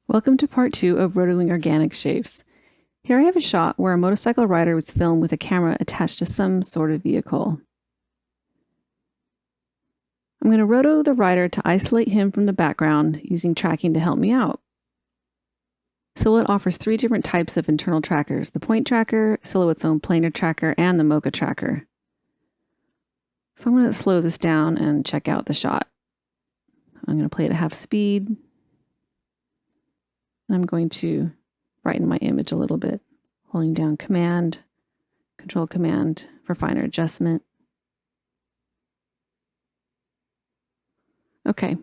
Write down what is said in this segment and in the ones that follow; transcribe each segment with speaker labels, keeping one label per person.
Speaker 1: Welcome to part 2 of rotoing organic shapes. Here I have a shot where a motorcycle rider was filmed with a camera attached to some sort of vehicle. I'm going to roto the rider to isolate him from the background using tracking to help me out. Silhouette offers 3 different types of internal trackers: the point tracker, Silhouette's own planar tracker, and the Mocha tracker. So I'm going to slow this down and check out the shot. I'm going to play it at half speed. I'm going to brighten my image a little bit, holding down Command, Control Command for finer adjustment. Okay, and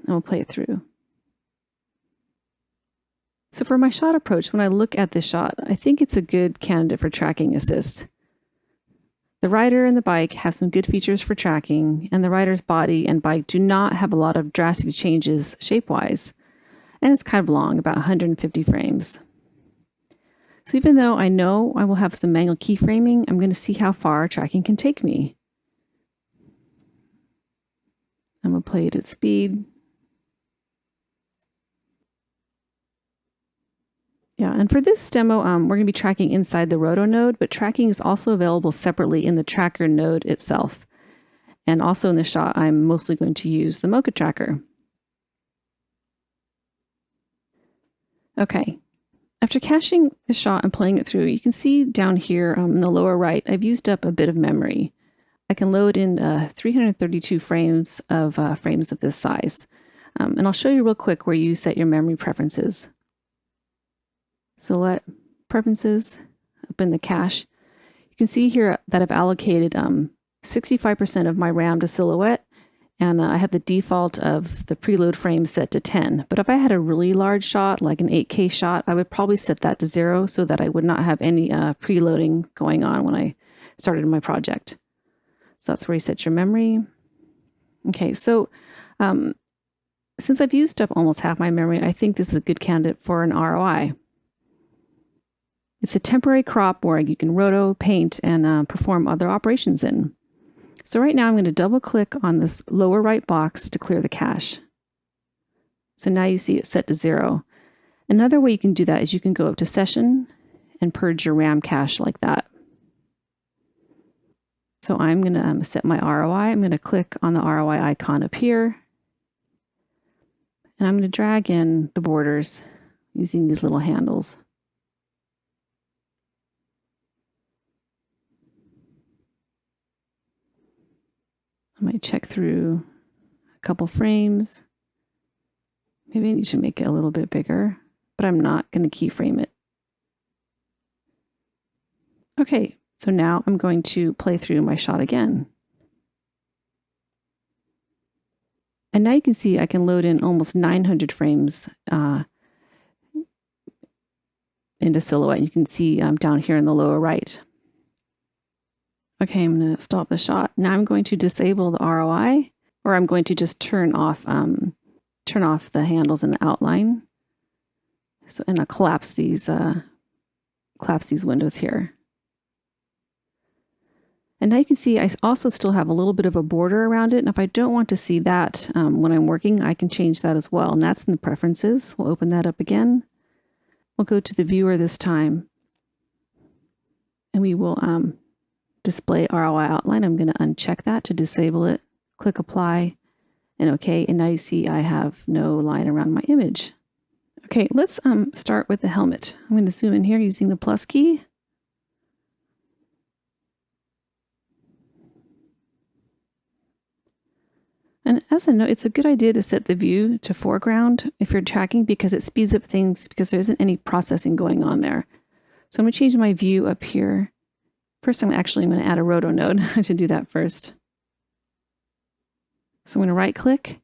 Speaker 1: we'll play it through. So for my shot approach, when I look at this shot, I think it's a good candidate for tracking assist. The rider and the bike have some good features for tracking, and the rider's body and bike do not have a lot of drastic changes shape-wise. And it's kind of long, about 150 frames. So even though I know I will have some manual keyframing, I'm going to see how far tracking can take me. I'm going to play it at speed. Yeah, and for this demo, we're going to be tracking inside the roto node, but tracking is also available separately in the tracker node itself. And also in the shot, I'm mostly going to use the Mocha tracker. Okay, after caching the shot and playing it through, you can see down here in the lower right, I've used up a bit of memory. I can load in 332 frames of this size. And I'll show you real quick where you set your memory preferences. Silhouette preferences up in the cache. You can see here that I've allocated 65% of my RAM to Silhouette, and I have the default of the preload frame set to 10. But if I had a really large shot, like an 8K shot, I would probably set that to 0 so that I would not have any preloading going on when I started my project. So that's where you set your memory. Okay, so since I've used up almost half my memory, I think this is a good candidate for an ROI. It's a temporary crop where you can roto, paint, and perform other operations in. So right now I'm going to double click on this lower right box to clear the cache. So now you see it set to 0. Another way you can do that is you can go up to Session and purge your RAM cache like that. So I'm going to set my ROI. I'm going to click on the ROI icon up here. And I'm going to drag in the borders using these little handles. I might check through a couple frames. Maybe I need to make it a little bit bigger, but I'm not going to keyframe it. Okay, so now I'm going to play through my shot again. And now you can see I can load in almost 900 frames into Silhouette. You can see down here in the lower right. Okay, I'm going to stop the shot. Now I'm going to disable the ROI, or I'm going to just turn off the handles in the outline. So, and I'll collapse these windows here. And now you can see I also still have a little bit of a border around it. And if I don't want to see that when I'm working, I can change that as well. And that's in the preferences. We'll open that up again. We'll go to the viewer this time. And we will display ROI outline. I'm going to uncheck that to disable it. Click apply and OK. And now you see I have no line around my image. Okay, let's start with the helmet. I'm going to zoom in here using the plus key. And as a note, it's a good idea to set the view to foreground if you're tracking, because it speeds up things because there isn't any processing going on there. So I'm going to change my view up here. First, I'm going to add a roto node. I should do that first. So I'm going to right click,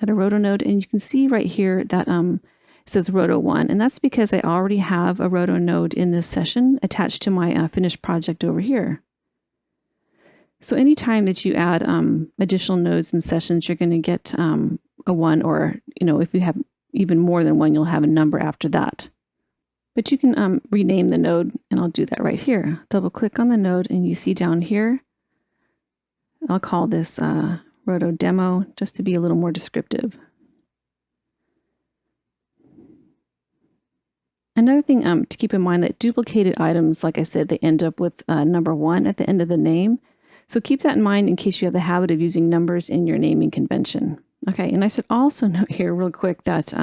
Speaker 1: add a roto node, and you can see right here that it says roto 1, and that's because I already have a roto node in this session attached to my finished project over here. So anytime that you add additional nodes and sessions, you're going to get a 1, or if you have even more than 1, you'll have a number after that. But you can rename the node, and I'll do that right here. Double click on the node, and you see down here, I'll call this roto demo just to be a little more descriptive. Another thing to keep in mind that duplicated items, like I said, they end up with number 1 at the end of the name. So keep that in mind in case you have the habit of using numbers in your naming convention. Okay, and I should also note here real quick that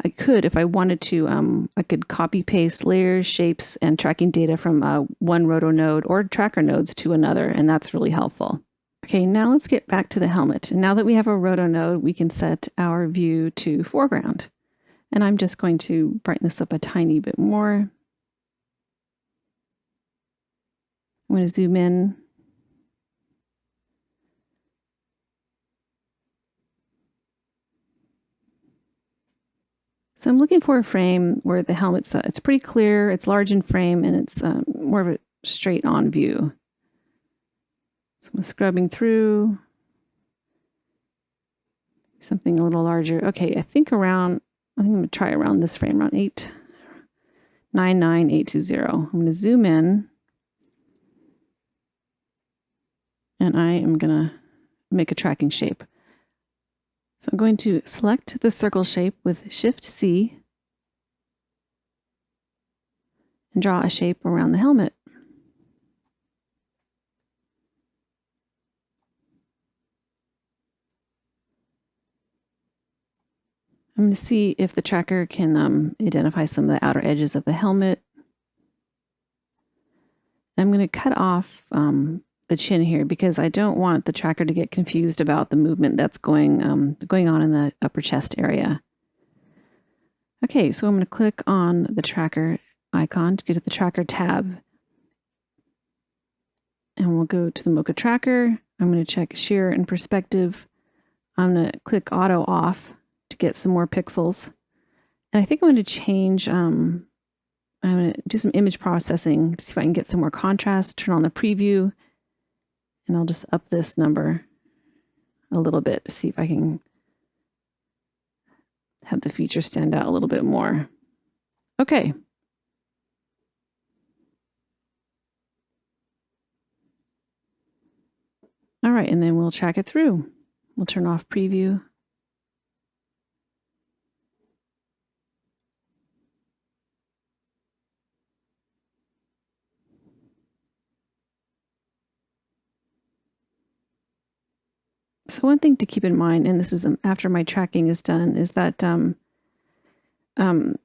Speaker 1: I could, if I wanted to, I could copy paste layers, shapes, and tracking data from one roto node or tracker nodes to another, and that's really helpful. Okay, now let's get back to the helmet. And now that we have a roto node, we can set our view to foreground. And I'm just going to brighten this up a tiny bit more. I'm going to zoom in. So I'm looking for a frame where the helmet's it's pretty clear, it's large in frame, and it's more of a straight on view. So I'm scrubbing through something a little larger. Okay, I think I'm going to try around this frame, around 899820. I'm going to zoom in, and I am going to make a tracking shape. So I'm going to select the circle shape with Shift-C and draw a shape around the helmet. I'm going to see if the tracker can identify some of the outer edges of the helmet. I'm going to cut off the chin here because I don't want the tracker to get confused about the movement that's going on in the upper chest area. Okay, so I'm going to click on the tracker icon to get to the tracker tab. And we'll go to the Mocha tracker. I'm going to check shear and perspective. I'm going to click auto off to get some more pixels. And I think I'm going to change, I'm going to do some image processing to see if I can get some more contrast, turn on the preview, and I'll just up this number a little bit to see if I can have the feature stand out a little bit more. Okay. All right, and then we'll track it through. We'll turn off preview. So one thing to keep in mind, and this is after my tracking is done, is that when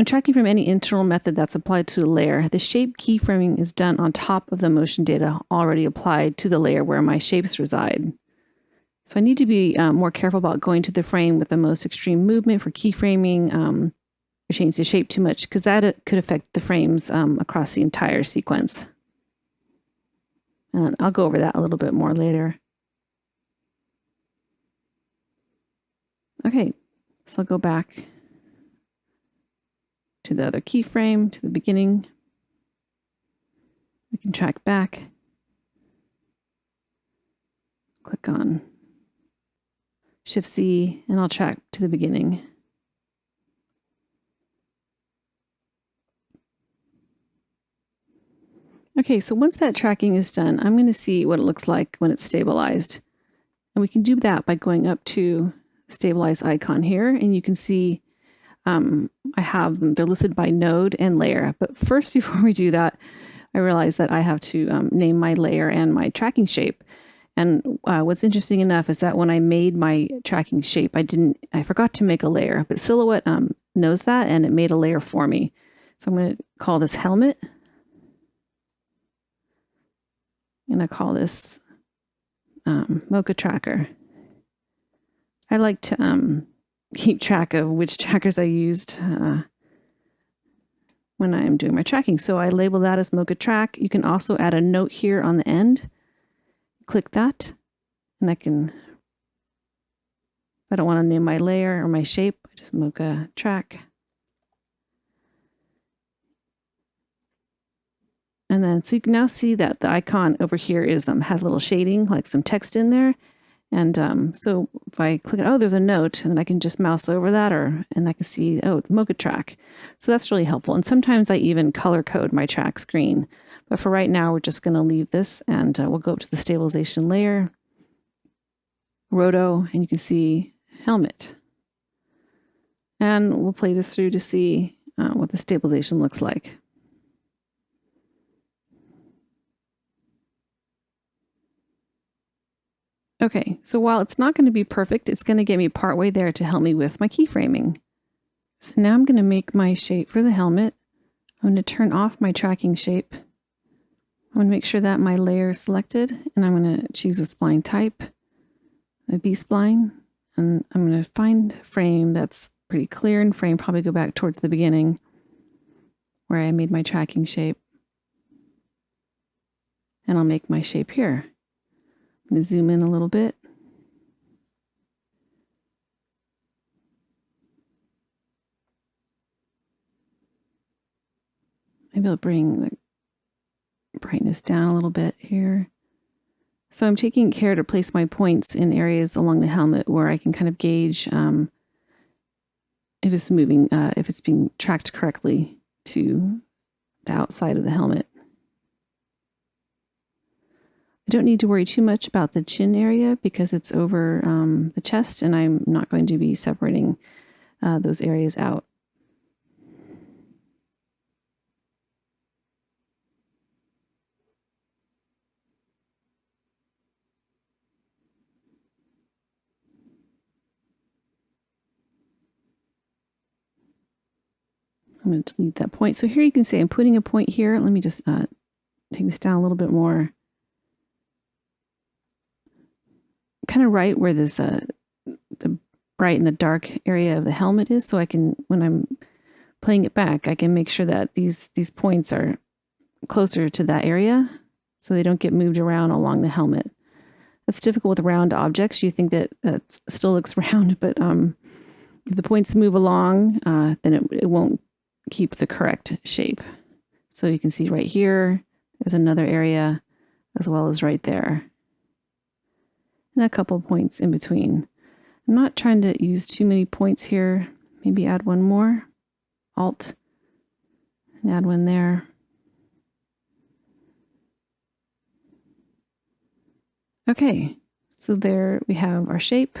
Speaker 1: tracking from any internal method that's applied to a layer, the shape keyframing is done on top of the motion data already applied to the layer where my shapes reside. So I need to be more careful about going to the frame with the most extreme movement for keyframing or change the shape too much, because that could affect the frames across the entire sequence. And I'll go over that a little bit more later. Okay, so I'll go back to the other keyframe, to the beginning. We can track back. Click on Shift-C, and I'll track to the beginning. Okay, so once that tracking is done, I'm going to see what it looks like when it's stabilized. And we can do that by going up to stabilize icon here, and you can see I have them, they're listed by node and layer. But first, before we do that, I realized that I have to name my layer and my tracking shape. And what's interesting enough is that when I made my tracking shape, I forgot to make a layer, but Silhouette knows that, and it made a layer for me. So I'm going to call this helmet. And I call this Mocha tracker. I like to keep track of which trackers I used when I'm doing my tracking. So I label that as Mocha track. You can also add a note here on the end. Click that, and I don't want to name my layer or my shape, I just Mocha track. And then, so you can now see that the icon over here has a little shading, like some text in there. And so if I click it, oh, there's a note, and then I can just mouse over that, and I can see, oh, it's Mocha track. So that's really helpful. And sometimes I even color code my track screen. But for right now, we're just going to leave this, and we'll go up to the stabilization layer, roto, and you can see helmet. And we'll play this through to see what the stabilization looks like. Okay, so while it's not going to be perfect, it's going to get me partway there to help me with my keyframing. So now I'm going to make my shape for the helmet. I'm going to turn off my tracking shape. I'm going to make sure that my layer is selected, and I'm going to choose a spline type, a B-spline, and I'm going to find a frame that's pretty clear and frame, probably go back towards the beginning where I made my tracking shape. And I'll make my shape here. I'm going to zoom in a little bit. Maybe I'll bring the brightness down a little bit here. So I'm taking care to place my points in areas along the helmet where I can kind of gauge if it's moving, if it's being tracked correctly to the outside of the helmet. I don't need to worry too much about the chin area because it's over the chest, and I'm not going to be separating those areas out. I'm going to delete that point. So here you can see I'm putting a point here. Let me just take this down a little bit more. Kind of right where this the bright and the dark area of the helmet is, so I can, when I'm playing it back, I can make sure that these points are closer to that area so they don't get moved around along the helmet. That's difficult with round objects. You think that that still looks round, but if the points move along, then it won't keep the correct shape. So you can see right here, there's another area as well as right there. And a couple points in between. I'm not trying to use too many points here. Maybe add one more. Alt. And add one there. Okay, so there we have our shape.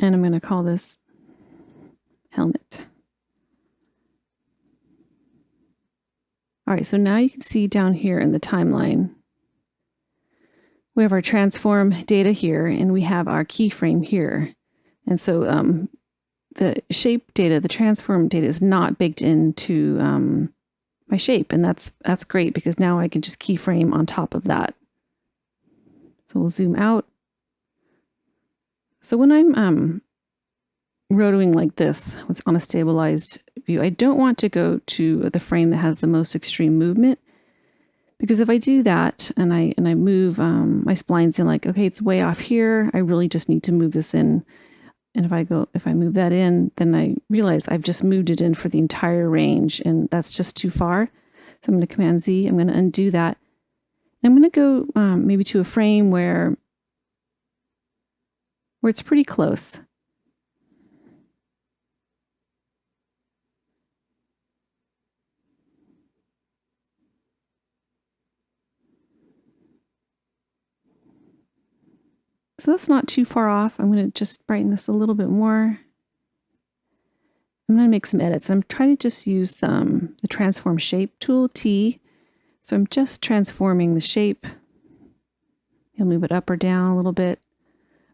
Speaker 1: And I'm going to call this helmet. All right, so now you can see down here in the timeline, we have our transform data here, and we have our keyframe here. And so the shape data, the transform data is not baked into my shape, and that's great because now I can just keyframe on top of that. So we'll zoom out. So when I'm rotoing like this on a stabilized view, I don't want to go to the frame that has the most extreme movement, because if I do that and I move my splines in, like, okay, it's way off here, I really just need to move this in. And if I move that in, then I realize I've just moved it in for the entire range, and that's just too far. So I'm going to Command Z, I'm going to undo that. I'm going to go maybe to a frame where it's pretty close. So that's not too far off. I'm going to just brighten this a little bit more. I'm going to make some edits. I'm trying to just use the transform shape tool, T. So I'm just transforming the shape. You'll move it up or down a little bit,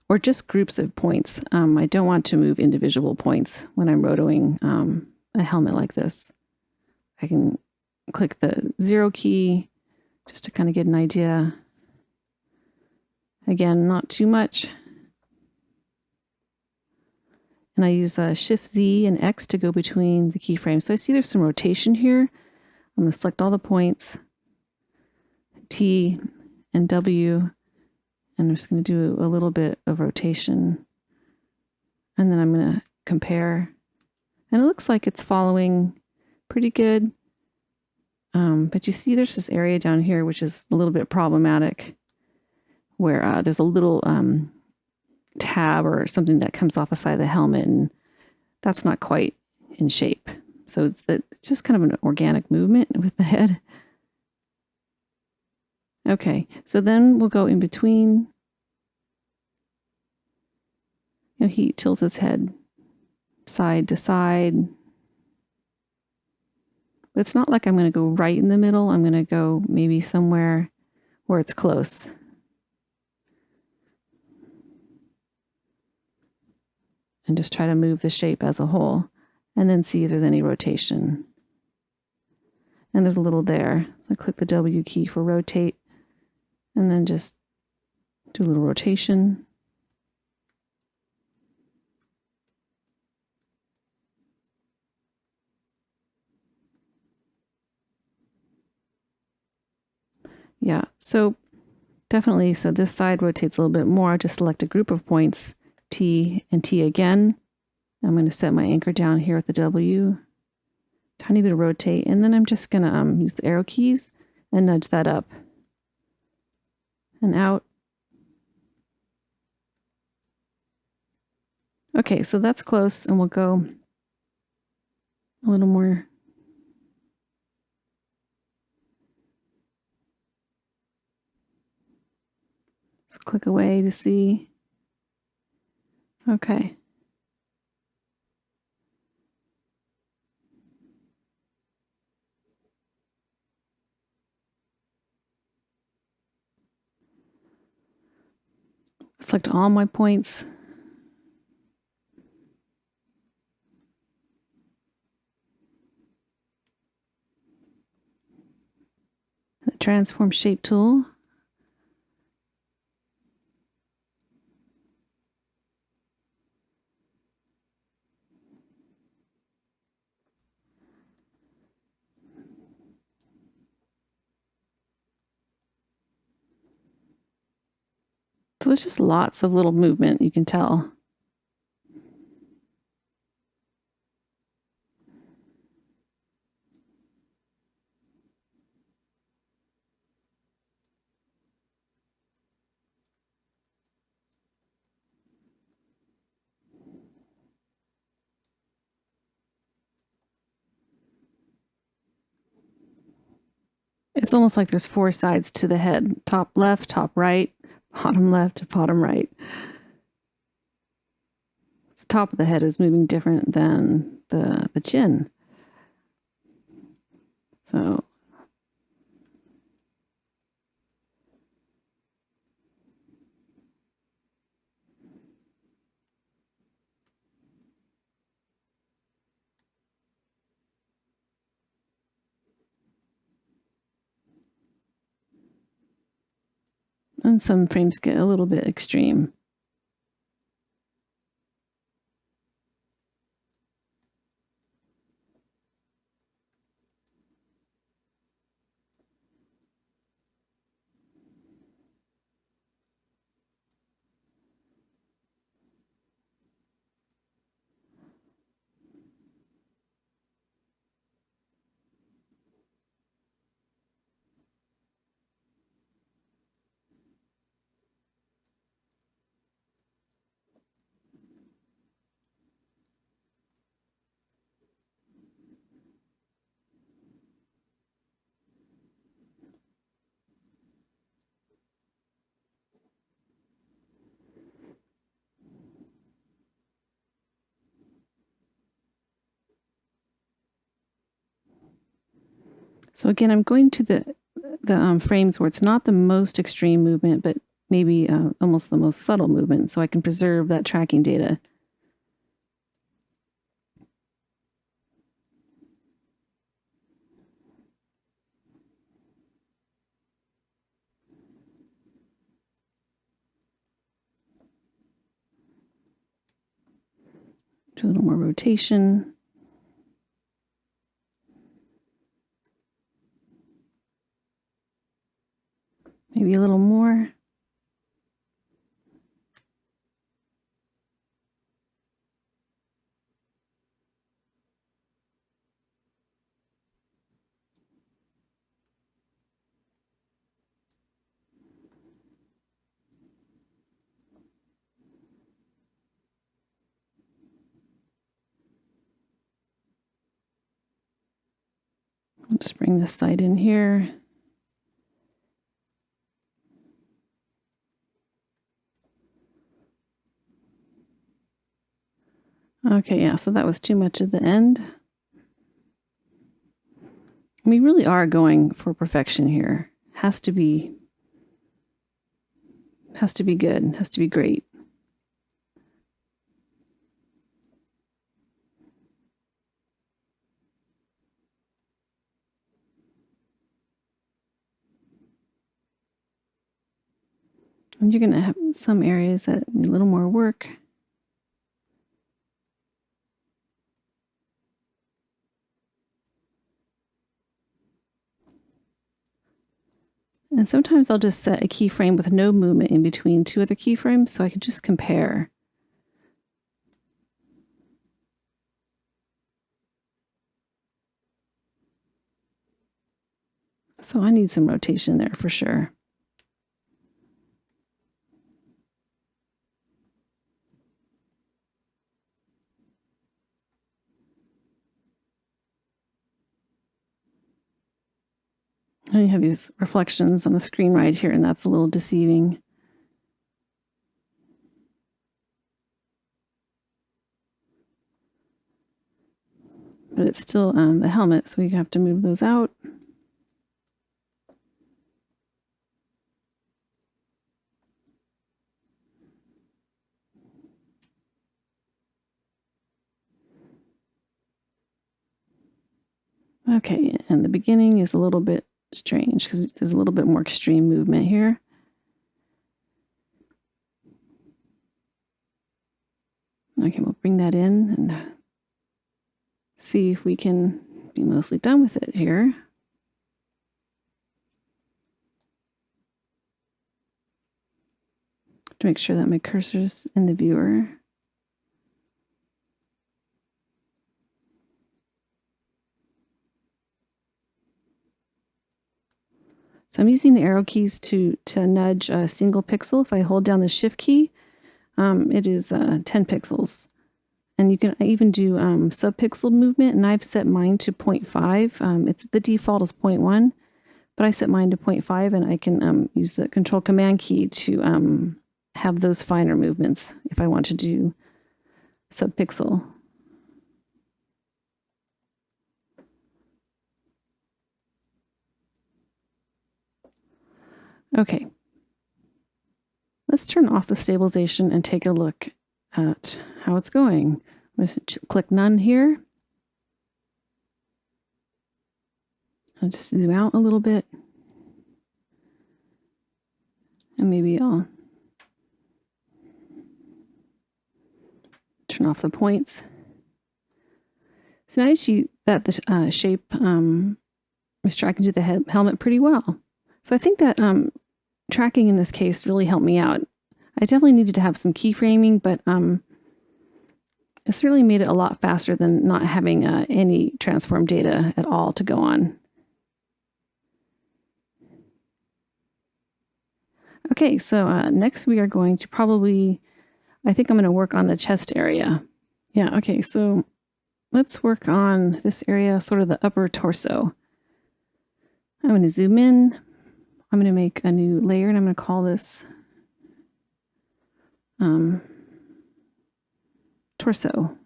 Speaker 1: or just groups of points. I don't want to move individual points when I'm rotoing a helmet like this. I can click the 0 key just to kind of get an idea. Again, not too much. And I use Shift Z and X to go between the keyframes. So I see there's some rotation here. I'm going to select all the points, T and W, and I'm just going to do a little bit of rotation. And then I'm going to compare. And it looks like it's following pretty good. But you see there's this area down here which is a little bit problematic, where there's a little tab or something that comes off the side of the helmet, and that's not quite in shape. So it's just kind of an organic movement with the head. Okay, so then we'll go in between. You know, he tilts his head side to side. But it's not like I'm going to go right in the middle. I'm going to go maybe somewhere where it's close. And just try to move the shape as a whole and then see if there's any rotation. And there's a little there. So I click the W key for rotate and then just do a little rotation. Yeah, so definitely, so this side rotates a little bit more. Just select a group of points, T and T again. I'm going to set my anchor down here at the W. Tiny bit of rotate, and then I'm just going to use the arrow keys and nudge that up and out. Okay, so that's close, and we'll go a little more. Let's click away to see. Okay. Select all my points. The transform shape tool. So there's just lots of little movement, you can tell. It's almost like there's 4 sides to the head. Top left, top right, bottom left, bottom right. The top of the head is moving different than the chin. So and some frames get a little bit extreme. So again, I'm going to the frames where it's not the most extreme movement, but maybe almost the most subtle movement, so I can preserve that tracking data. Do a little more rotation. Maybe a little more. I'll just bring this side in here. Okay, yeah, so that was too much at the end. We really are going for perfection here. Has to be good, has to be great. And you're going to have some areas that need a little more work. And sometimes I'll just set a keyframe with no movement in between two other keyframes so I can just compare. So I need some rotation there for sure. And you have these reflections on the screen right here, and that's a little deceiving. But it's still the helmet, so we have to move those out. Okay, and the beginning is a little bit strange because there's a little bit more extreme movement here. Okay, we'll bring that in and see if we can be mostly done with it here. To make sure that my cursor's in the viewer. So I'm using the arrow keys to nudge a single pixel. If I hold down the shift key, it is 10 pixels. And you can even do subpixel movement, and I've set mine to 0.5. It's the default is 0.1, but I set mine to 0.5, and I can use the Control Command key to have those finer movements if I want to do subpixel. Okay, let's turn off the stabilization and take a look at how it's going. I'm going to click None here. I'll just zoom out a little bit. And maybe I'll turn off the points. So now you see that the shape is tracking to the helmet pretty well. So I think that tracking in this case really helped me out. I definitely needed to have some keyframing, but it certainly made it a lot faster than not having any transform data at all to go on. Okay, so next we are going to I think I'm going to work on the chest area. Yeah, okay, so let's work on this area, sort of the upper torso. I'm going to zoom in. I'm going to make a new layer, and I'm going to call this torso.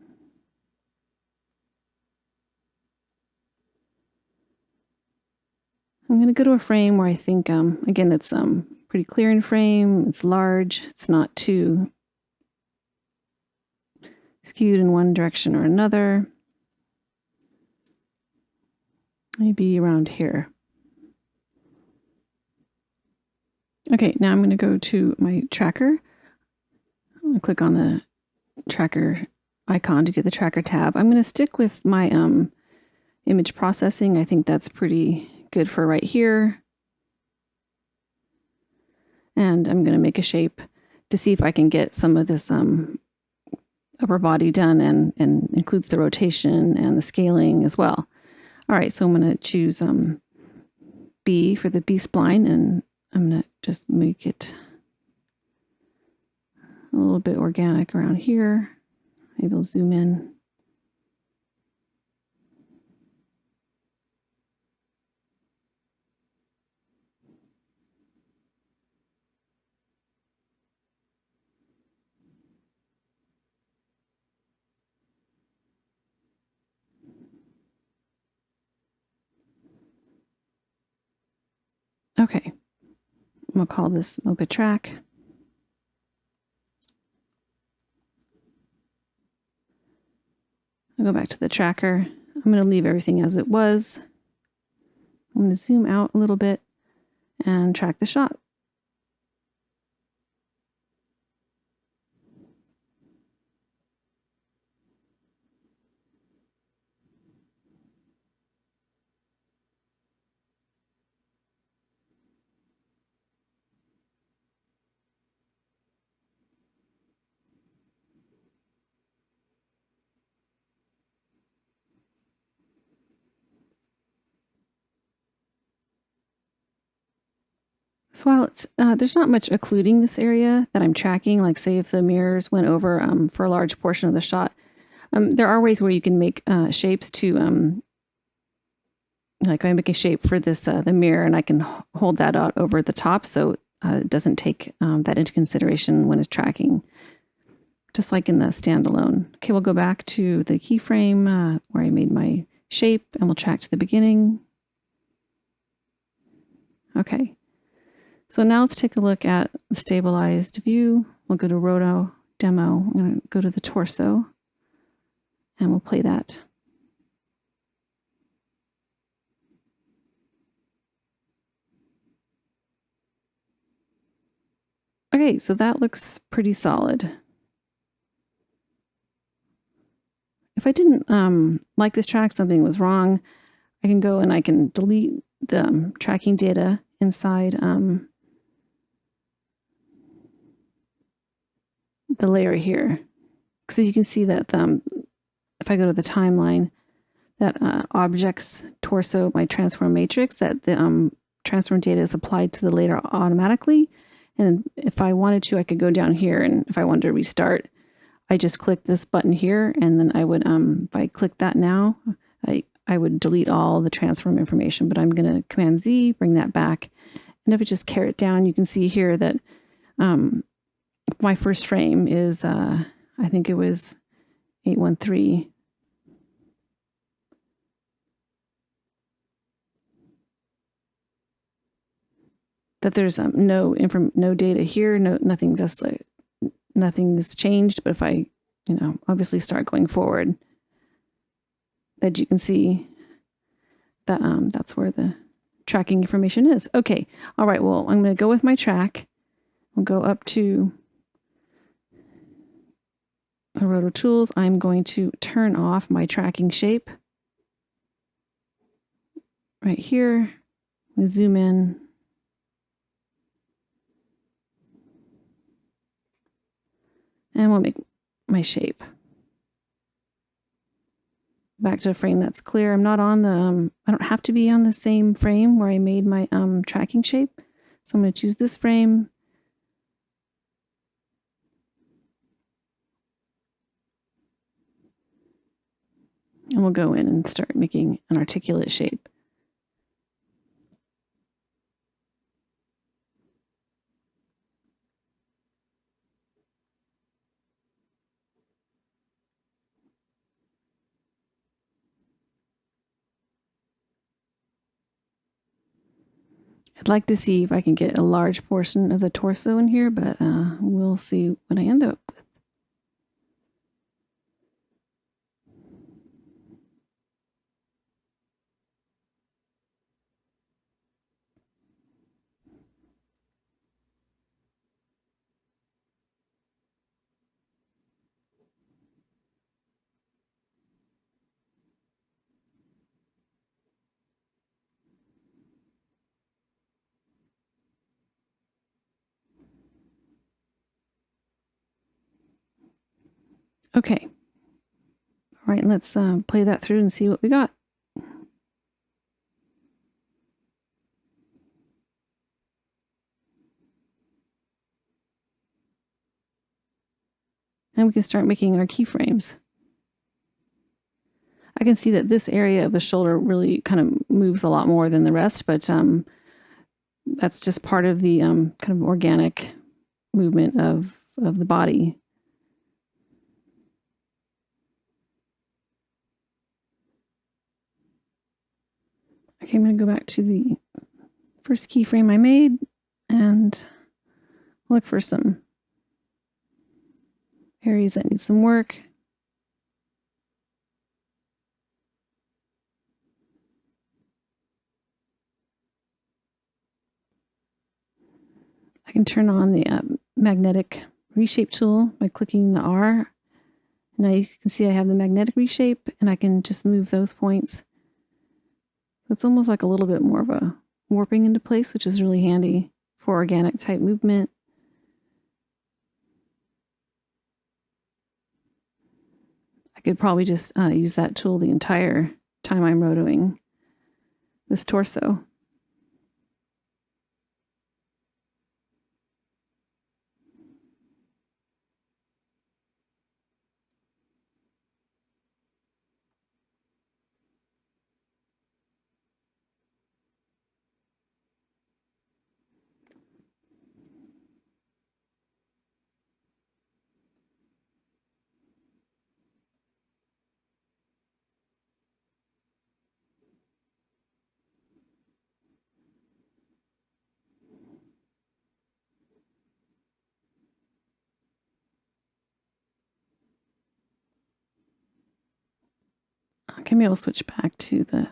Speaker 1: I'm going to go to a frame where I think, again, it's pretty clear in frame. It's large. It's not too skewed in one direction or another. Maybe around here. Okay, now I'm going to go to my tracker. I'm going to click on the tracker icon to get the tracker tab. I'm going to stick with my image processing. I think that's pretty good for right here. And I'm going to make a shape to see if I can get some of this upper body done and includes the rotation and the scaling as well. All right, so I'm going to choose B for the B-spline, and I'm going to just make it a little bit organic around here. Maybe I'll zoom in. Okay, I'm going to call this Mocha track. I'll go back to the tracker. I'm going to leave everything as it was. I'm going to zoom out a little bit and track the shot. So while it's there's not much occluding this area that I'm tracking, like say if the mirrors went over for a large portion of the shot, there are ways where you can make shapes to, like I make a shape for this the mirror, and I can hold that out over the top so it doesn't take that into consideration when it's tracking, just like in the standalone. Okay, we'll go back to the keyframe where I made my shape, and we'll track to the beginning. Okay. So now let's take a look at the stabilized view. We'll go to Roto Demo. I'm going to go to the torso and we'll play that. Okay, so that looks pretty solid. If I didn't like this track, something was wrong, I can go and I can delete the tracking data inside the layer here. So you can see that if I go to the timeline, that objects torso my transform matrix, that the transform data is applied to the layer automatically. And if I wanted to, I could go down here, and if I wanted to restart, I just click this button here, and then I would, if I click that now, I would delete all the transform information, but I'm going to Command Z, bring that back. And if I just carry it down, you can see here that my first frame is, I think it was 813. That there's no data here, nothing's changed. But if I, obviously start going forward, that you can see that that's where the tracking information is. Okay, all right. Well, I'm going to go with my track. We'll go up to Roto Tools. I'm going to turn off my tracking shape right here. I'm zoom in. And we'll make my shape. Back to a frame that's clear. I'm not on the, I don't have to be on the same frame where I made my tracking shape. So I'm going to choose this frame. And we'll go in and start making an articulate shape. I'd like to see if I can get a large portion of the torso in here, but we'll see what I end up with. Okay. All right, let's play that through and see what we got. And we can start making our keyframes. I can see that this area of the shoulder really kind of moves a lot more than the rest, but that's just part of the kind of organic movement of the body. Okay, I'm going to go back to the first keyframe I made and look for some areas that need some work. I can turn on the magnetic reshape tool by clicking the R. Now you can see I have the magnetic reshape, and I can just move those points. It's almost like a little bit more of a warping into place, which is really handy for organic type movement. I could probably just use that tool the entire time I'm rotoing this torso. Okay, maybe I'll switch back to the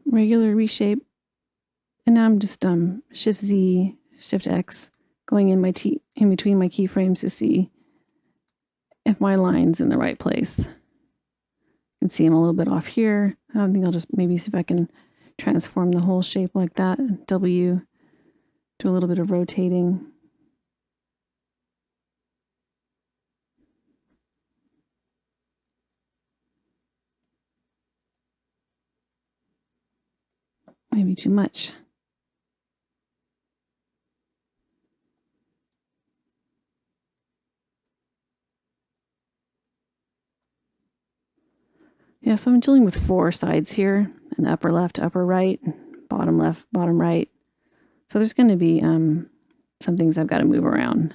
Speaker 1: regular reshape. And now I'm just Shift Z, Shift X, going in between my keyframes to see if my line's in the right place. You can see I'm a little bit off here. I think I'll just maybe see if I can transform the whole shape like that. W, do a little bit of rotating. Maybe too much. Yeah, so I'm dealing with 4 sides here, an upper left, upper right, bottom left, bottom right. So there's going to be some things I've got to move around.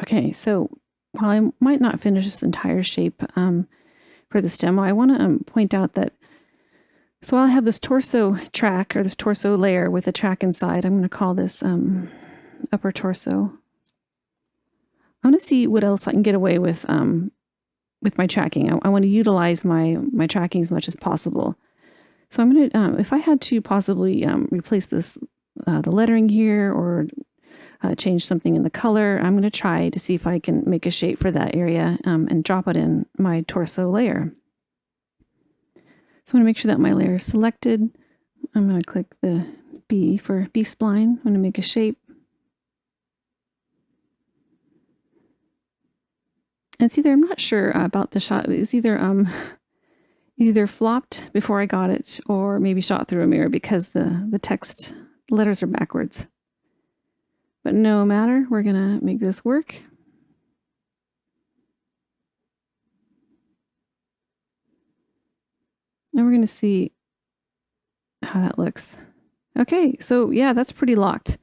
Speaker 1: Okay, so while I might not finish this entire shape for this demo, I want to point out that, so I'll have this torso track, or this torso layer with a track inside. I'm going to call this upper torso. I want to see what else I can get away with my tracking. I want to utilize my tracking as much as possible. So I'm going to, if I had to possibly replace this, the lettering here, or change something in the color, I'm going to try to see if I can make a shape for that area and drop it in my torso layer. So I'm going to make sure that my layer is selected. I'm going to click the B for B-spline. I'm going to make a shape. And it's either, I'm not sure about the shot, it's either flopped before I got it, or maybe shot through a mirror because the text letters are backwards. But no matter, we're going to make this work. And we're going to see how that looks. Okay, so yeah, that's pretty locked.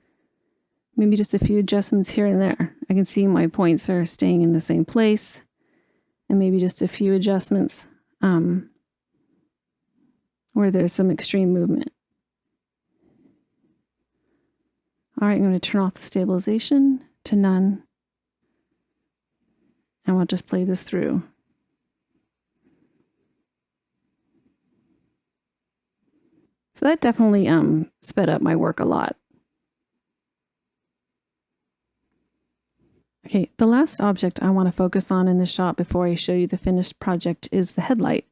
Speaker 1: Maybe just a few adjustments here and there. I can see my points are staying in the same place. And maybe just a few adjustments where there's some extreme movement. All right, I'm going to turn off the stabilization to none. And we'll just play this through. So that definitely sped up my work a lot. Okay, the last object I want to focus on in this shot before I show you the finished project is the headlight.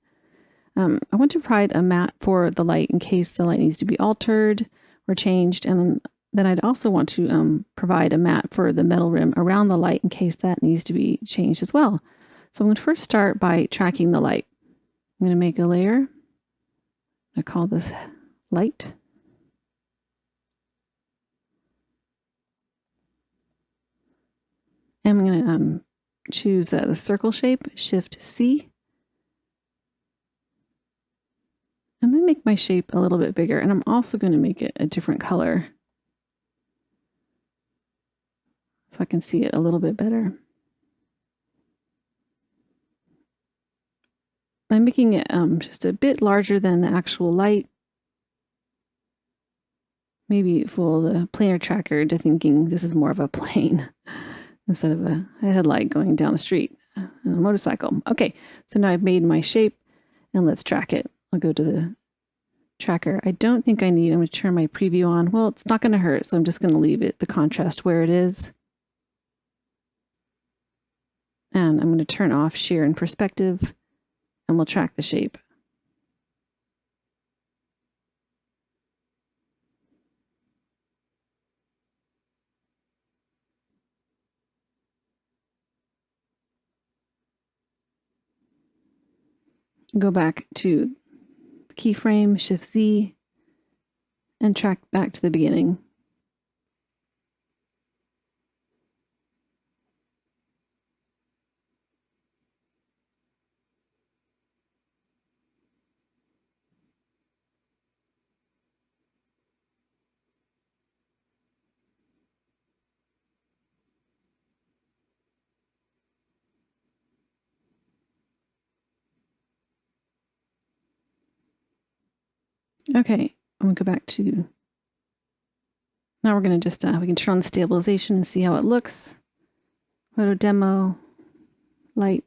Speaker 1: I want to provide a mat for the light in case the light needs to be altered or changed, and then I'd also want to provide a mat for the metal rim around the light in case that needs to be changed as well. So I'm going to first start by tracking the light. I'm going to make a layer. I call this light. And I'm going to choose the circle shape, Shift C. going to make my shape a little bit bigger, and I'm also going to make it a different color so I can see it a little bit better. I'm making it just a bit larger than the actual light. Maybe fool the planer tracker into thinking this is more of a plane instead of a headlight going down the street on a motorcycle. Okay, so now I've made my shape, and let's track it. I'll go to the tracker. I don't think I'm going to turn my preview on. Well, it's not going to hurt, so I'm just going to leave it, the contrast where it is. And I'm going to turn off shear and perspective, and we'll track the shape. Go back to the keyframe, Shift Z, and track back to the beginning. Okay, I'm going to go back to, now we're going to just, we can turn on the stabilization and see how it looks. Photo demo, light.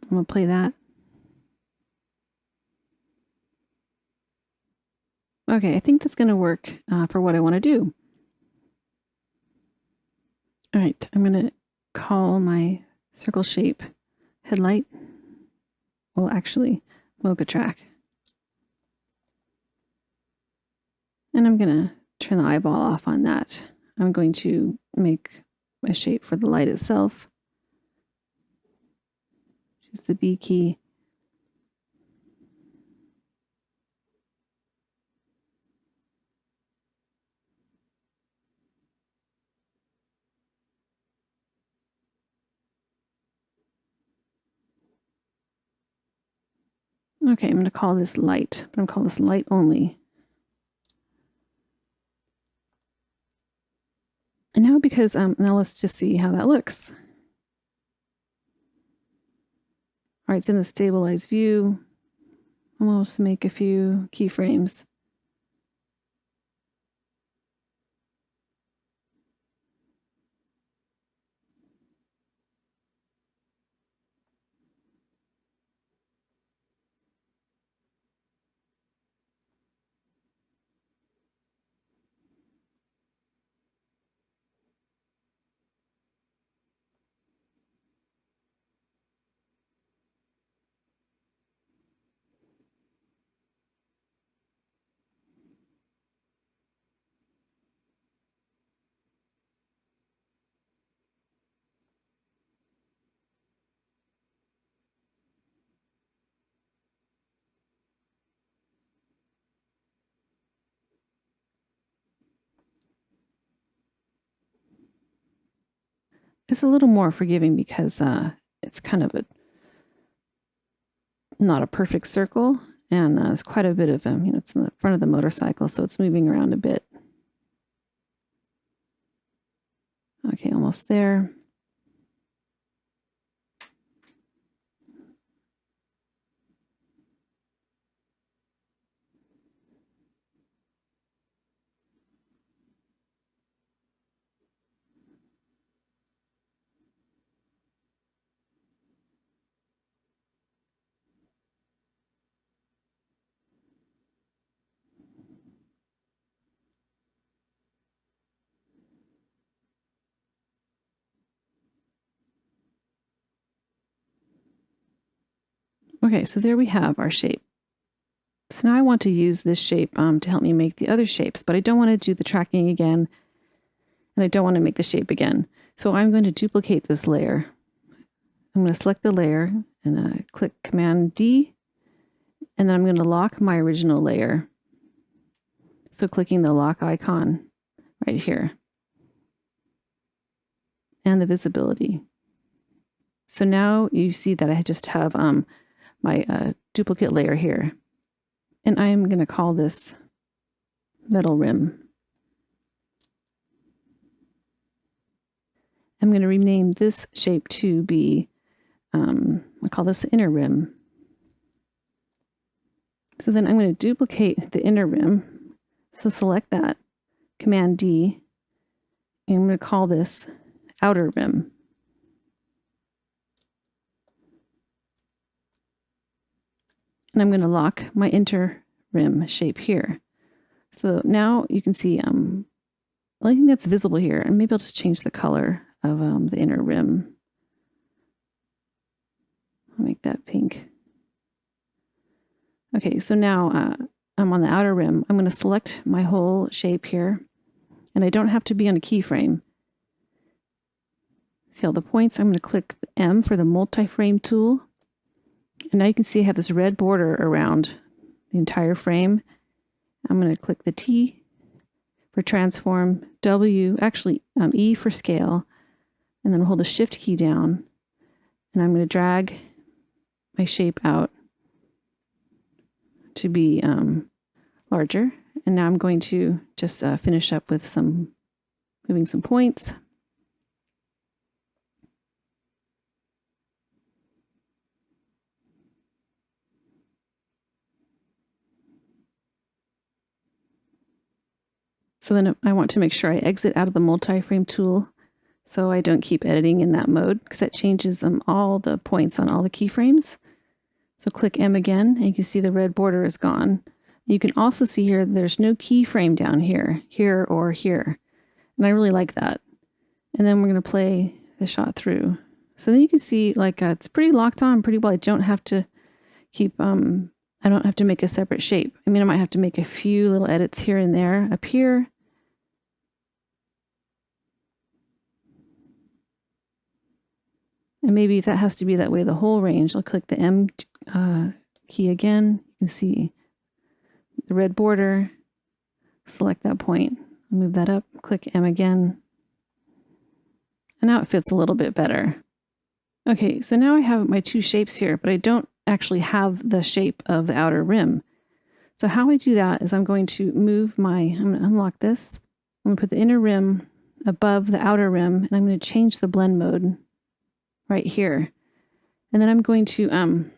Speaker 1: I'm going to play that. Okay, I think that's going to work for what I want to do. All right, I'm going to call my circle shape headlight. Well, actually, mocha track. And I'm going to turn the eyeball off on that. I'm going to make a shape for the light itself. Choose the B key. Okay, I'm going to call this light, but I'm going to call this light only. And now because, now let's just see how that looks. All right, it's in the stabilized view. And we'll just make a few keyframes. It's a little more forgiving because it's kind of not a perfect circle, and it's quite a bit of it's in the front of the motorcycle, so it's moving around a bit. Okay, almost there. Okay, so there we have our shape. So now I want to use this shape to help me make the other shapes, but I don't want to do the tracking again, and I don't want to make the shape again. So I'm going to duplicate this layer. I'm going to select the layer and click Command D, and then I'm going to lock my original layer. So clicking the lock icon right here, and the visibility. So now you see that I just have my duplicate layer here. And I'm going to call this metal rim. I'm going to rename this shape to be, I'll call this the inner rim. So then I'm going to duplicate the inner rim. So select that, Command D, and I'm going to call this outer rim. And I'm going to lock my inner rim shape here. So now you can see the only thing that's visible here, and maybe I'll just change the color of the inner rim. I'll make that pink. Okay, so now I'm on the outer rim. I'm going to select my whole shape here, and I don't have to be on a keyframe. See all the points? I'm going to click M for the multi-frame tool. And now you can see I have this red border around the entire frame. I'm going to click the T for transform, E for scale, and then hold the shift key down. And I'm going to drag my shape out to be larger. And now I'm going to just finish up with moving some points. So then I want to make sure I exit out of the multi-frame tool so I don't keep editing in that mode, because that changes all the points on all the keyframes. So click M again, and you can see the red border is gone. You can also see here there's no keyframe down here or here. And I really like that. And then we're going to play the shot through. So then you can see it's pretty locked on pretty well. I don't have to I don't have to make a separate shape. I mean, I might have to make a few little edits here and there up here. And maybe if that has to be that way the whole range, I'll click the M key again. You can see the red border. Select that point, move that up, click M again. And now it fits a little bit better. Okay, so now I have my two shapes here, but I don't actually have the shape of the outer rim. So how I do that is I'm going to I'm going to unlock this. I'm going to put the inner rim above the outer rim, and I'm going to change the blend mode right here. And then I'm going to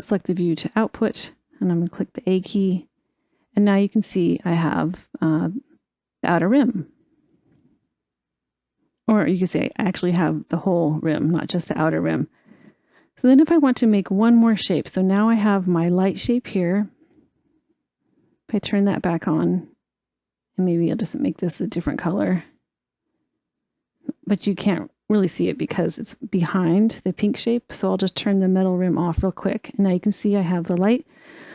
Speaker 1: select the view to output, and I'm going to click the A key. And now you can see I have the outer rim. Or you can say I actually have the whole rim, not just the outer rim. So then if I want to make one more shape, so now I have my light shape here. If I turn that back on, and maybe I'll just make this a different color. But you can't really see it because it's behind the pink shape. So I'll just turn the metal rim off real quick. And now you can see I have the light.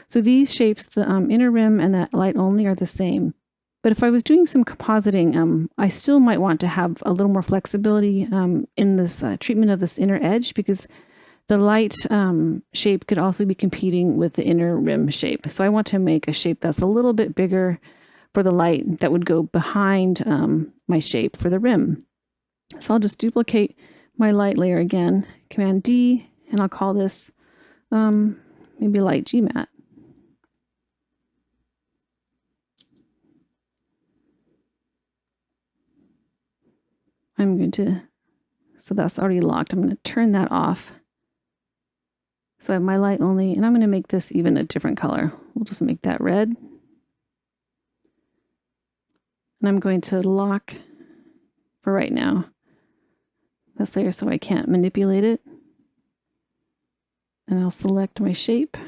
Speaker 1: So these shapes, the inner rim and that light only, are the same. But if I was doing some compositing, I still might want to have a little more flexibility in this treatment of this inner edge, because the light shape could also be competing with the inner rim shape. So I want to make a shape that's a little bit bigger for the light that would go behind my shape for the rim. So I'll just duplicate my light layer again, Command D, and I'll call this maybe light GMAT. So that's already locked. I'm going to turn that off. So I have my light only, and I'm going to make this even a different color. We'll just make that red. And I'm going to lock for right now this layer so I can't manipulate it. And I'll select my shape.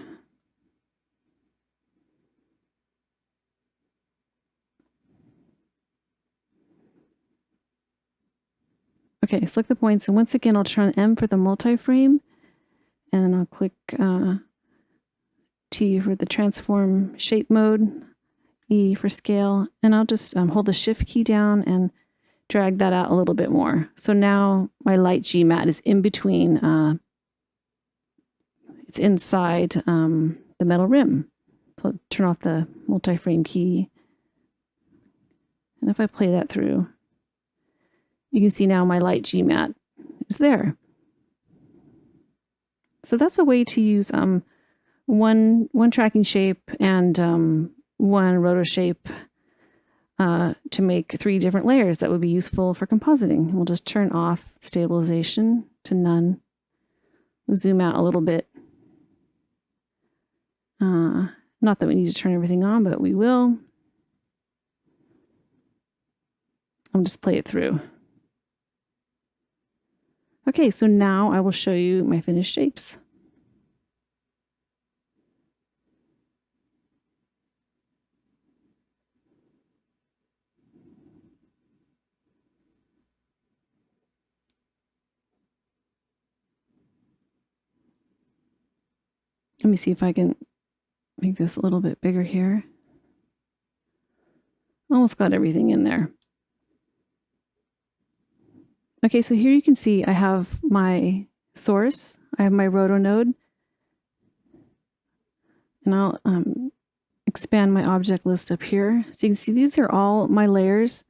Speaker 1: Okay, select the points, and once again I'll turn M for the multi-frame, and then I'll click T for the transform shape mode, E for scale, and I'll just hold the shift key down and drag that out a little bit more. So now my light GMAT is in between, it's inside the metal rim. So I'll turn off the multi-frame key, and if I play that through, you can see now my light GMAT is there. So that's a way to use one tracking shape and one roto shape to make 3 different layers that would be useful for compositing. We'll just turn off stabilization to none. We'll zoom out a little bit. Not that we need to turn everything on, but we will. I'll just play it through. Okay, so now I will show you my finished shapes. Let me see if I can make this a little bit bigger here. Almost got everything in there. Okay, so here you can see I have my source, I have my roto node, and I'll expand my object list up here. So you can see these are all my layers.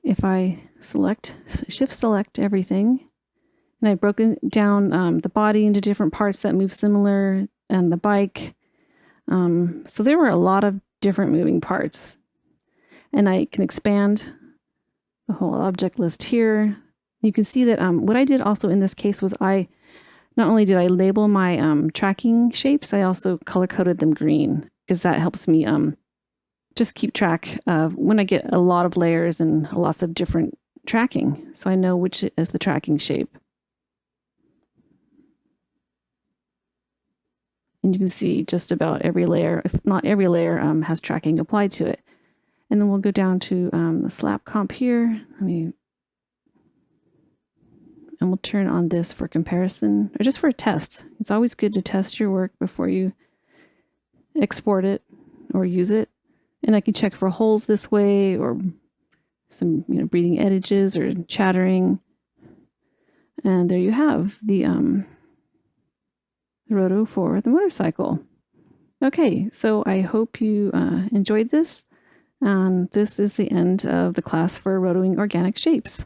Speaker 1: If I shift select everything, and I've broken down the body into different parts that move similar, and the bike. So there were a lot of different moving parts. And I can expand the whole object list here. You can see that what I did also in this case was not only did I label my tracking shapes, I also color-coded them green, because that helps me just keep track of when I get a lot of layers and lots of different tracking. So I know which is the tracking shape. And you can see just about every layer, if not every layer, has tracking applied to it. And then we'll go down to the slap comp here. And we'll turn on this for comparison, or just for a test. It's always good to test your work before you export it or use it. And I can check for holes this way, or some breathing edges or chattering. And there you have the roto for the motorcycle. Okay, so I hope you enjoyed this. And this is the end of the class for rotoing organic shapes.